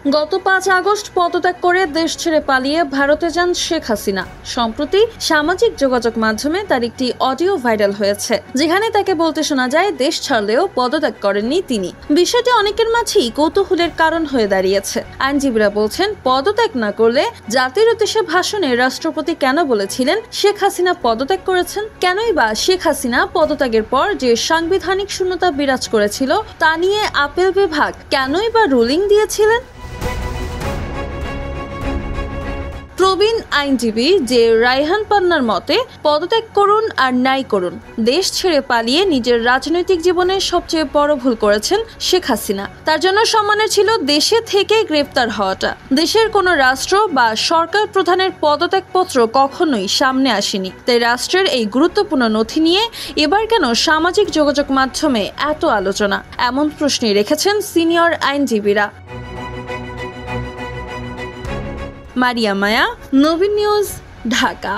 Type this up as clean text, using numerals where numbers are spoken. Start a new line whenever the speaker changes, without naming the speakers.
গত ৫ আগস্ট পদত্যাগ করে দেশ ছেড়ে পালিয়ে ভারতে যান শেখ হাসিনা। সম্প্রতি সামাজিক যোগাযোগ মাধ্যমে তার একটি অডিও ভাইরাল হয়েছে, যেখানে তাকে বলতে শোনা যায় দেশ ছাড়লেও পদত্যাগ করেননি তিনি। বিষয়টি অনেকের মাঝেই কৌতূহলের কারণ হয়ে দাঁড়িয়েছে। আইনজীবীরা বলছেন, পদত্যাগ না করলে জাতির উদ্দেশ্যে ভাষণে রাষ্ট্রপতি কেন বলেছিলেন শেখ হাসিনা পদত্যাগ করেছেন? কেনই বা শেখ হাসিনা পদত্যাগের পর যে সাংবিধানিক শূন্যতা বিরাজ করেছিল তা নিয়ে আপিল বিভাগ কেনই বা রুলিং দিয়েছিলেন? প্রবীণ আইনজীবী যে রায়হান পান্নার মতে, পদত্যাগ করুন আর নাই করুন, দেশ ছেড়ে পালিয়ে নিজের রাজনৈতিক জীবনের সবচেয়ে বড় ভুল করেছেন শেখ হাসিনা। তার জন্য সম্মানের ছিল দেশে থেকে গ্রেফতার হওয়াটা। দেশের কোনো রাষ্ট্র বা সরকার প্রধানের পদত্যাগপত্র কখনোই সামনে আসেনি। তাই রাষ্ট্রের এই গুরুত্বপূর্ণ নথি নিয়ে এবার কেন সামাজিক যোগাযোগ মাধ্যমে এত আলোচনা, এমন প্রশ্নই রেখেছেন সিনিয়র আইনজীবীরা। মারিয়া মায়া, নবীন নিউজ, ঢাকা।